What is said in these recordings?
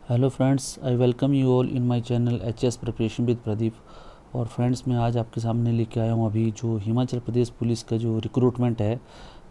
Hello friends, I welcome you all in my channel HS preparation with Pradeep. और friends, मैं आज आपके सामने लेके आया हूँ अभी जो हिमाचल प्रदेश पुलिस का जो रिक्रूटमेंट है,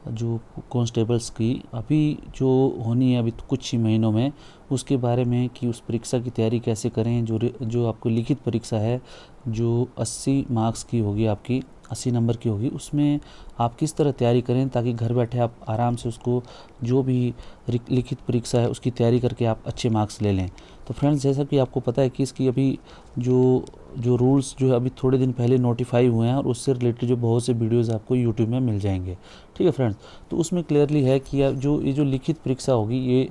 जो कांस्टेबल्स की अभी जो होनी है अभी कुछ ही महीनों में, उसके बारे में कि उस परीक्षा की तैयारी कैसे करें। जो आपको लिखित परीक्षा है जो 80 मार्क्स की होगी, आपकी 80 नंबर की होगी, उसमें आप किस तरह तैयारी करें ताकि घर बैठे आप आराम से उसको जो भी लिखित परीक्षा है उसकी तैयारी करके आप अच्छे मार्क्स ले लें। तो फ्रेंड्स, जैसा कि आपको पता है कि इसकी अभी जो जो रूल्स जो है अभी थोड़े दिन पहले नोटिफाई हुए हैं और उससे रिलेटेड जो बहुत से वीडियोज़ आपको यूट्यूब में मिल जाएंगे। ठीक है फ्रेंड्स, तो उसमें क्लियरली है कि ये जो लिखित परीक्षा होगी ये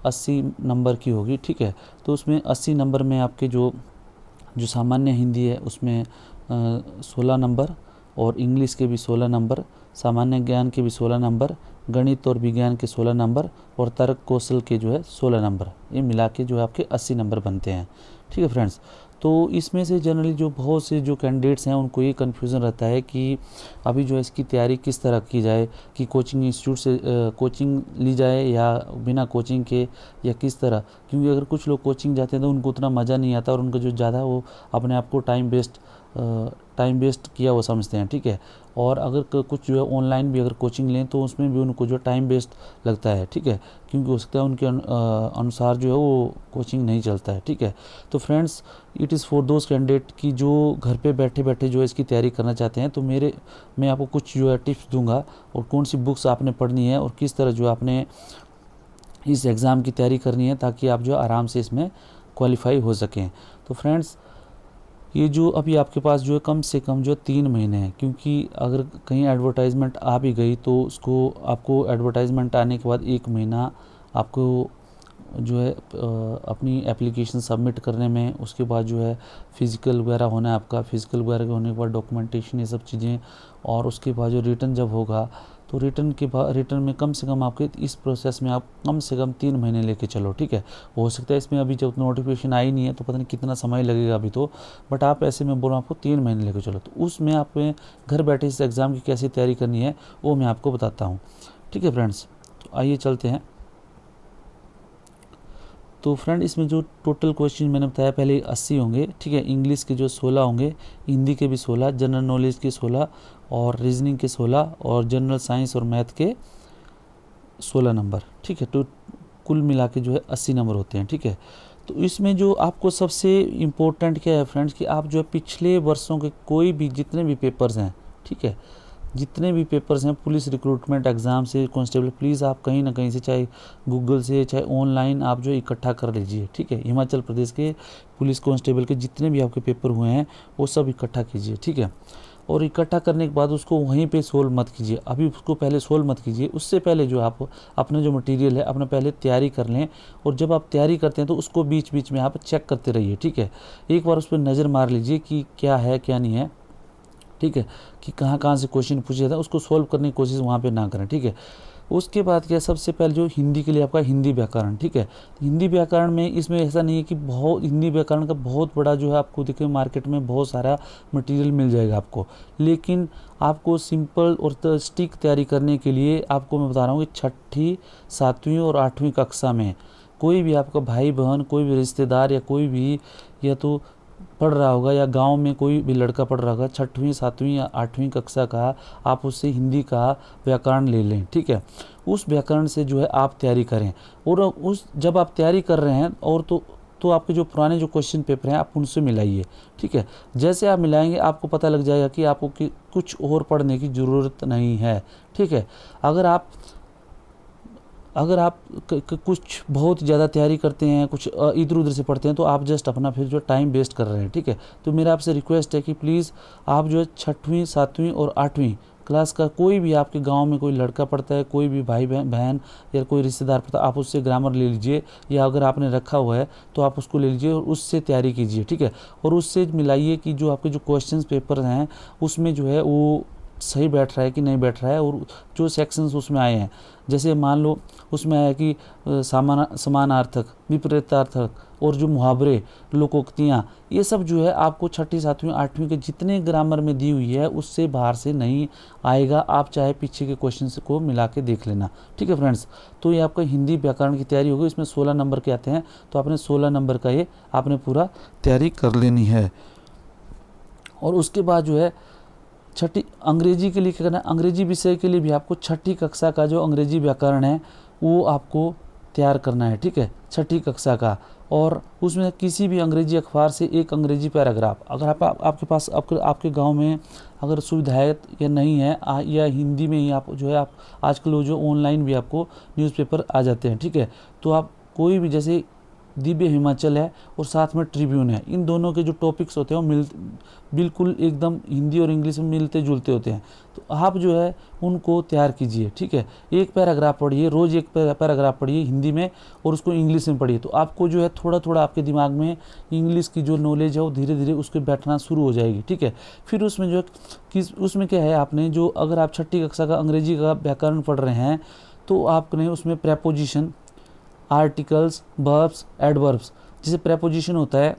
80 नंबर की होगी। ठीक है, तो उसमें 80 नंबर में आपके जो जो सामान्य हिंदी है उसमें 16 नंबर, और इंग्लिश के भी 16 नंबर, सामान्य ज्ञान के भी 16 नंबर, गणित और विज्ञान के 16 नंबर, और तर्क कौशल के जो है 16 नंबर, ये मिला के जो है आपके 80 नंबर बनते हैं। ठीक है फ्रेंड्स, तो इसमें से जनरली जो बहुत से जो कैंडिडेट्स हैं उनको ये कन्फ्यूज़न रहता है कि अभी जो है इसकी तैयारी किस तरह की जाए, कि कोचिंग इंस्टीट्यूट से कोचिंग ली जाए या बिना कोचिंग के, या किस तरह। क्योंकि अगर कुछ लोग कोचिंग जाते हैं तो उनको उतना मज़ा नहीं आता और उनको जो ज़्यादा वो अपने आप को टाइम वेस्ट किया वो समझते हैं। ठीक है, और अगर कुछ जो है ऑनलाइन भी अगर कोचिंग लें तो उसमें भी उनको जो टाइम वेस्ट लगता है। ठीक है, क्योंकि हो सकता है उनके अनुसार जो है वो कोचिंग नहीं चलता है। ठीक है, तो friends, it is for those candidate की जो घर पे बैठे बैठे जो है इसकी तैयारी करना चाहते हैं। तो मैं आपको कुछ जो है टिप्स दूंगा, और कौन सी बुक्स आपने पढ़नी है और किस तरह जो आपने इस एग्ज़ाम की तैयारी करनी है ताकि आप जो आराम से इसमें क्वालिफाई हो सकें। तो फ्रेंड्स, ये जो अभी आपके पास जो है कम से कम जो 3 महीने हैं, क्योंकि अगर कहीं एडवर्टाइजमेंट आ भी गई तो उसको आपको एडवर्टाइजमेंट आने के बाद 1 महीना आपको जो है अपनी एप्लीकेशन सबमिट करने में, उसके बाद जो है फिज़िकल वगैरह होना है आपका, फिज़िकल वगैरह होने के बाद डॉक्यूमेंटेशन, ये सब चीज़ें, और उसके बाद जो रिटर्न जब होगा तो रिटर्न में कम से कम आपके इस प्रोसेस में आप कम से कम 3 महीने लेके चलो। ठीक है, हो सकता है इसमें अभी जब नोटिफिकेशन आई नहीं है तो पता नहीं कितना समय लगेगा अभी तो, बट आप ऐसे में बोल रहा हूँ आपको 3 महीने लेके चलो। तो उसमें आप घर बैठे इस एग्ज़ाम की कैसी तैयारी करनी है वो मैं आपको बताता हूँ। ठीक है फ्रेंड्स, तो आइए चलते हैं। तो फ्रेंड, इसमें जो टोटल क्वेश्चन मैंने बताया पहले 80 होंगे। ठीक है, इंग्लिश के जो 16 होंगे, हिंदी के भी 16, जनरल नॉलेज के 16, और रीजनिंग के 16, और जनरल साइंस और मैथ के 16 नंबर। ठीक है, तो कुल मिला के जो है 80 नंबर होते हैं। ठीक है, तो इसमें जो आपको सबसे इम्पोर्टेंट क्या है फ्रेंड्स, कि आप जो है पिछले वर्षों के कोई भी जितने भी पेपर्स हैं, ठीक है, जितने भी पेपर्स हैं पुलिस रिक्रूटमेंट एग्ज़ाम से कांस्टेबल, प्लीज़ आप कहीं ना कहीं से, चाहे गूगल से चाहे ऑनलाइन, आप जो इकट्ठा कर लीजिए। ठीक है, हिमाचल प्रदेश के पुलिस कांस्टेबल के जितने भी आपके पेपर हुए हैं वो सब इकट्ठा कीजिए। ठीक है, और इकट्ठा करने के बाद उसको वहीं पे सोल्व मत कीजिए, अभी उसको पहले सोल्व मत कीजिए। उससे पहले जो आप अपना जो मटेरियल है अपना पहले तैयारी कर लें, और जब आप तैयारी करते हैं तो उसको बीच बीच में आप चेक करते रहिए। ठीक है, एक बार उस पर नज़र मार लीजिए कि क्या है क्या नहीं है। ठीक है, कि कहाँ कहाँ से क्वेश्चन पूछे जाता है, उसको सोल्व करने की कोशिश वहाँ पे ना करें। ठीक है, उसके बाद क्या, सबसे पहले जो हिंदी के लिए आपका हिंदी व्याकरण। ठीक है, हिंदी व्याकरण में इसमें ऐसा नहीं है कि बहुत, हिंदी व्याकरण का बहुत बड़ा जो है आपको देखिए मार्केट में बहुत सारा मटेरियल मिल जाएगा आपको, लेकिन आपको सिंपल और स्टिक तैयारी करने के लिए आपको मैं बता रहा हूँ कि 6ठी 7वीं और 8वीं कक्षा में कोई भी आपका भाई बहन, कोई भी रिश्तेदार, या कोई भी या तो पढ़ रहा होगा, या गांव में कोई भी लड़का पढ़ रहा होगा 6वीं 7वीं या 8वीं कक्षा का, आप उससे हिंदी का व्याकरण ले लें। ठीक है, उस व्याकरण से जो है आप तैयारी करें, और उस जब आप तैयारी कर रहे हैं और तो आपके जो पुराने जो क्वेश्चन पेपर हैं आप उनसे मिलाइए। ठीक है, जैसे आप मिलाएंगे आपको पता लग जाएगा कि आपको कुछ और पढ़ने की ज़रूरत नहीं है। ठीक है, अगर आप कुछ बहुत ज़्यादा तैयारी करते हैं, कुछ इधर उधर से पढ़ते हैं, तो आप जस्ट अपना फिर जो टाइम वेस्ट कर रहे हैं। ठीक है, तो मेरा आपसे रिक्वेस्ट है कि प्लीज़ आप जो है 6वीं 7वीं और 8वीं क्लास का कोई भी आपके गांव में कोई लड़का पढ़ता है, कोई भी भाई बहन या कोई रिश्तेदार पढ़ता है, आप उससे ग्रामर ले लीजिए, या अगर आपने रखा हुआ है तो आप उसको ले लीजिए और उससे तैयारी कीजिए। ठीक है, और उससे मिलाइए कि जो आपके जो क्वेश्चन पेपर हैं उसमें जो है वो सही बैठ रहा है कि नहीं बैठ रहा है, और जो सेक्शंस उसमें आए हैं, जैसे मान लो उसमें आया कि समानार्थक, विपरीतार्थक और जो मुहावरे, लोकोक्तियाँ, ये सब जो है आपको छठी, सातवीं, आठवीं के जितने ग्रामर में दी हुई है उससे बाहर से नहीं आएगा। आप चाहे पीछे के क्वेश्चन को मिला के देख लेना, ठीक है फ्रेंड्स। तो ये आपका हिंदी व्याकरण की तैयारी होगी, इसमें 16 नंबर के आते हैं, तो आपने 16 नंबर का ये आपने पूरा तैयारी कर लेनी है। और उसके बाद जो है छठी अंग्रेजी के लिए क्या करना है, अंग्रेजी विषय के लिए भी आपको छठी कक्षा का जो अंग्रेजी व्याकरण है वो आपको तैयार करना है, ठीक है, छठी कक्षा का। और उसमें किसी भी अंग्रेजी अखबार से एक अंग्रेजी पैराग्राफ, अगर आपके पास आपके गांव में अगर सुविधाएं या नहीं है या हिंदी में ही आप जो है, आप आजकल जो ऑनलाइन भी आपको न्यूज़पेपर आ जाते हैं, ठीक है, तो आप कोई भी, जैसे दिव्य हिमाचल है और साथ में ट्रिब्यून है, इन दोनों के जो टॉपिक्स होते हैं वो बिल्कुल एकदम हिंदी और इंग्लिश में मिलते जुलते होते हैं, तो आप जो है उनको तैयार कीजिए, ठीक है। एक पैराग्राफ पढ़िए, रोज़ एक पैराग्राफ पढ़िए हिंदी में और उसको इंग्लिश में पढ़िए, तो आपको जो है थोड़ा थोड़ा आपके दिमाग में इंग्लिश की जो नॉलेज है वो धीरे धीरे उसके बैठना शुरू हो जाएगी, ठीक है। फिर उसमें जो उसमें क्या है, आपने जो अगर आप छठी कक्षा का अंग्रेजी का व्याकरण पढ़ रहे हैं तो आपने उसमें प्रेपोजिशन, आर्टिकल्स, वर्ब्स, एडवर्ब्स, जैसे प्रेपोजिशन होता है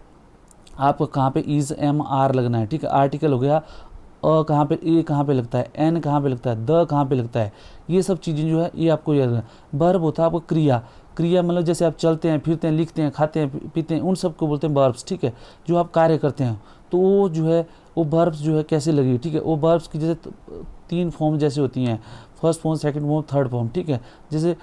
आपको कहाँ पे इज, एम, आर लगना है, ठीक है। आर्टिकल हो गया अ कहाँ पे, ए कहाँ पे लगता है, एन कहाँ पे लगता है, द कहाँ पे लगता है, ये सब चीज़ें जो है ये आपको याद रखना है। वर्ब होता है आपको क्रिया, क्रिया मतलब जैसे आप चलते हैं, फिरते हैं, लिखते हैं, खाते हैं, पीते हैं, उन सब को बोलते हैं वर्ब्स, ठीक है, जो आप कार्य करते हैं। तो वो जो है वो वर्ब्स जो है कैसे लगी, ठीक है, वो वर्ब्स की जैसे 3 फॉर्म जैसे होती हैं, first form, second form, third form, ठीक है। जैसे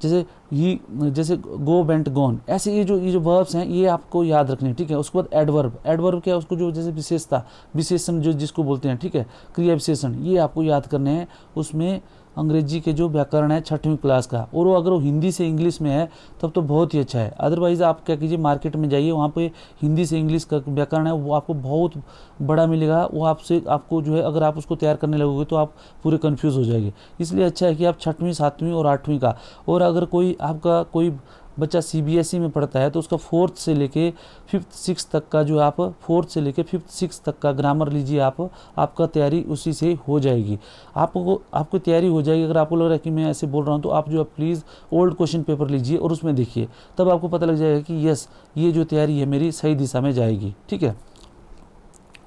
जैसे गो, बेंट, गॉन, ऐसे ये जो वर्ब्स हैं ये आपको याद रखने, ठीक है। उसके बाद एडवर्ब, एडवर्ब क्या है, उसको जो जैसे विशेषता, विशेषण जो जिसको बोलते हैं, ठीक है, क्रिया विशेषण, ये आपको याद करने हैं। उसमें अंग्रेजी के जो व्याकरण है छठवीं क्लास का, और वो अगर वो हिंदी से इंग्लिश में है तब तो बहुत ही अच्छा है। अदरवाइज़ आप क्या कीजिए, मार्केट में जाइए, वहाँ पे हिंदी से इंग्लिश का व्याकरण है वो आपको बहुत बड़ा मिलेगा, वो आपको जो है अगर आप उसको तैयार करने लगोगे तो आप पूरे कन्फ्यूज़ हो जाएंगे। इसलिए अच्छा है कि आप छठवीं, सातवीं और आठवीं का, और अगर कोई बच्चा सीबीएसई में पढ़ता है तो उसका 4th से लेके 5th 6th तक का जो आप 4th से लेके 5th 6th तक का ग्रामर लीजिए आप, आपका तैयारी उसी से हो जाएगी। आपको तैयारी हो जाएगी। अगर आपको लग रहा है कि मैं ऐसे बोल रहा हूँ तो आप जो है प्लीज़ ओल्ड क्वेश्चन पेपर लीजिए और उसमें देखिए, तब आपको पता लग जाएगा कि यस ये जो तैयारी है मेरी सही दिशा में जाएगी, ठीक है।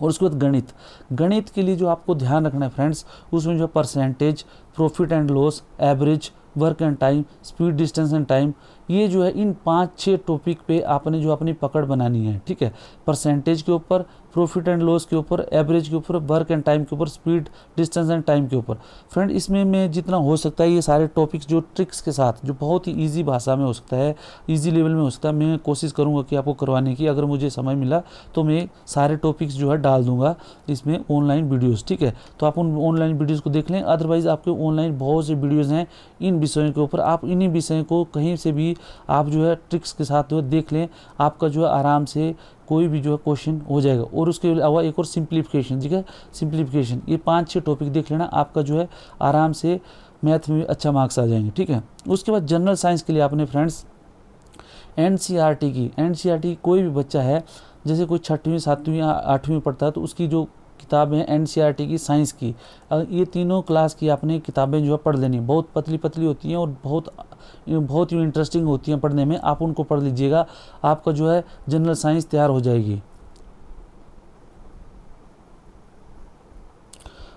और उसके बाद गणित के लिए जो आपको ध्यान रखना है फ्रेंड्स, उसमें जो percentage, profit and loss, average, work and time, speed, distance and time, ये जो है इन 5-6 टॉपिक पे आपने जो अपनी पकड़ बनानी है, ठीक है। परसेंटेज के ऊपर, प्रॉफिट एंड लॉस के ऊपर, एवरेज के ऊपर, वर्क एंड टाइम के ऊपर, स्पीड, डिस्टेंस एंड टाइम के ऊपर। फ्रेंड इसमें मैं जितना हो सकता है ये सारे टॉपिक्स जो ट्रिक्स के साथ, जो बहुत ही ईजी भाषा में हो सकता है, ईजी लेवल में हो सकता है, मैं कोशिश करूँगा कि आपको करवाने की। अगर मुझे समय मिला तो मैं सारे टॉपिक्स जो है डाल दूँगा इसमें ऑनलाइन वीडियोज़, ठीक है। तो आप उन ऑनलाइन वीडियोज़ को देख लें। अदरवाइज़ आपके ऑनलाइन बहुत से वीडियोज़ हैं इन विषयों के ऊपर, आप इन्हीं विषयों को कहीं से भी आप जो है ट्रिक्स के साथ जो है देख लें, आपका जो है आराम से कोई भी जो है क्वेश्चन हो जाएगा। और उसके अलावा एक और सिंप्लीफिकेशन, ठीक है, सिंप्लीफिकेशन, ये 5-6 टॉपिक देख लेना, आपका जो है आराम से मैथ में अच्छा मार्क्स आ जाएंगे, ठीक है। उसके बाद जनरल साइंस के लिए आपने फ्रेंड्स एनसीईआरटी कोई भी बच्चा है, जैसे कोई 6वीं, 7वीं, 8वीं पढ़ता है तो उसकी जो किताबें हैं एनसीईआरटी की, साइंस की, ये तीनों क्लास की आपने किताबें जो है पढ़ लेनी। बहुत पतली पतली होती हैं और बहुत ही इंटरेस्टिंग होती हैं पढ़ने में, आप उनको पढ़ लीजिएगा, आपका जो है जनरल साइंस तैयार हो जाएगी।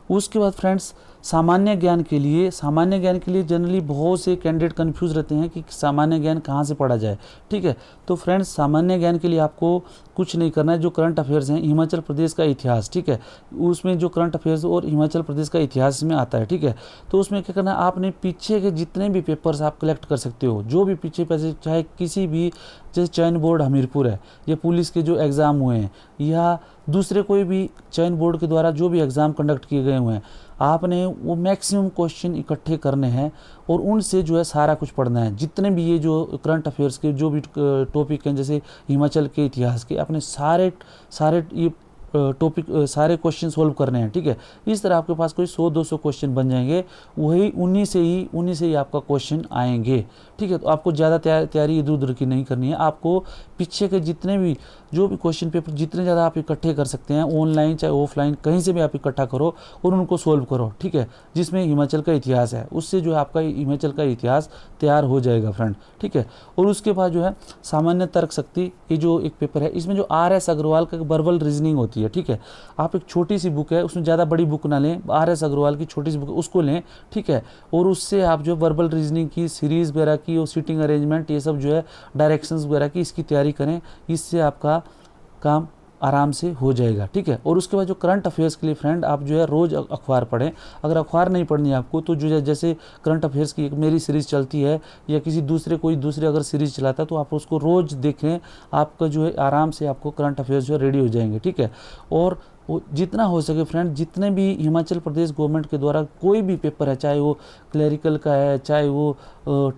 उसके बाद फ्रेंड्स सामान्य ज्ञान के लिए जनरली बहुत से कैंडिडेट कंफ्यूज रहते हैं कि सामान्य ज्ञान कहाँ से पढ़ा जाए, ठीक है। तो फ्रेंड्स सामान्य ज्ञान के लिए आपको कुछ नहीं करना है। जो करंट अफेयर्स हैं, हिमाचल प्रदेश का इतिहास, ठीक है, उसमें जो करंट अफेयर्स और हिमाचल प्रदेश का इतिहास में आता है, ठीक है। तो उसमें क्या करना है, आपने पीछे के जितने भी पेपर्स आप कलेक्ट कर सकते हो, जो भी पीछे पैसे, चाहे किसी भी, जैसे चयन बोर्ड हमीरपुर है, या पुलिस के जो एग्ज़ाम हुए हैं, या दूसरे कोई भी चयन बोर्ड के द्वारा जो भी एग्ज़ाम कंडक्ट किए गए हुए हैं, आपने वो मैक्सिमम क्वेश्चन इकट्ठे करने हैं और उनसे जो है सारा कुछ पढ़ना है। जितने भी ये जो करंट अफेयर्स के जो भी टॉपिक हैं, जैसे हिमाचल के इतिहास के, अपने सारे ये टॉपिक सारे क्वेश्चन सोल्व करने हैं, ठीक है। इस तरह आपके पास कोई 100-200 क्वेश्चन बन जाएंगे, वही उन्हीं से ही आपका क्वेश्चन आएंगे, ठीक है। तो आपको ज़्यादा तैयारी इधर उधर की नहीं करनी है। आपको पीछे के जितने भी जो भी क्वेश्चन पेपर जितने ज़्यादा आप इकट्ठे कर सकते हैं, ऑनलाइन चाहे ऑफलाइन कहीं से भी आप इकट्ठा करो और उनको सोल्व करो, ठीक है। जिसमें हिमाचल का इतिहास है, उससे जो है आपका हिमाचल का इतिहास तैयार हो जाएगा फ्रेंड, ठीक है। और उसके बाद जो है सामान्य तर्क शक्ति, ये जो एक पेपर है, इसमें जो RS अग्रवाल का वर्बल रीजनिंग होती है, ठीक है। आप एक छोटी सी बुक है, उसमें ज़्यादा बड़ी बुक ना लें, RS अग्रवाल की छोटी सी बुक उसको लें, ठीक है। और उससे आप जो वर्बल रीजनिंग की सीरीज़ वगैरह की और सीटिंग अरेंजमेंट ये सब जो है डायरेक्शंस वगैरह की इसकी तैयारी करें, इससे आपका काम आराम से हो जाएगा, ठीक है। और उसके बाद जो करंट अफेयर्स के लिए फ्रेंड आप जो है रोज़ अखबार पढ़ें। अगर अखबार नहीं पढ़नी है आपको तो जो जैसे करंट अफेयर्स की एक मेरी सीरीज़ चलती है या किसी कोई दूसरे अगर सीरीज़ चलाता है तो आप उसको रोज़ देखें, आपका जो है आराम से आपको करंट अफेयर्स जो है रेडी हो जाएंगे, ठीक है। और वो जितना हो सके फ्रेंड, जितने भी हिमाचल प्रदेश गवर्नमेंट के द्वारा कोई भी पेपर है, चाहे वो क्लरिकल का है, चाहे वो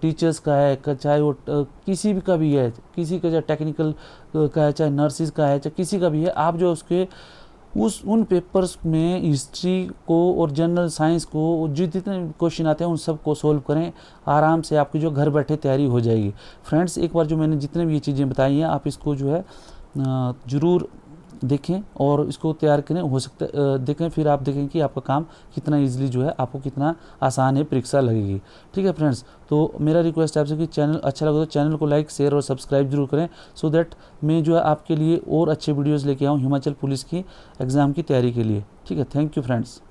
टीचर्स का है, चाहे वो किसी भी का भी है, किसी का चाहे टेक्निकल का है, चाहे नर्सिस का है, चाहे किसी का भी है, आप जो उसके उन पेपर्स में हिस्ट्री को और जनरल साइंस को जो जितने क्वेश्चन आते हैं उन सब को सोल्व करें। आराम से आपकी जो घर बैठे तैयारी हो जाएगी फ्रेंड्स। एक बार जो मैंने जितने भी ये चीज़ें बताई हैं आप इसको जो है ज़रूर देखें और इसको तैयार करें। हो सकता है देखें, फिर आप देखें कि आपका काम कितना इजीली जो है, आपको कितना आसान है, परीक्षा लगेगी, ठीक है फ्रेंड्स। तो मेरा रिक्वेस्ट है आपसे कि चैनल अच्छा लगे तो चैनल को लाइक शेयर और सब्सक्राइब जरूर करें, सो दैट मैं जो है आपके लिए और अच्छे वीडियोज़ लेके आऊँ हिमाचल पुलिस की एग्ज़ाम की तैयारी के लिए, ठीक है। Thank you friends.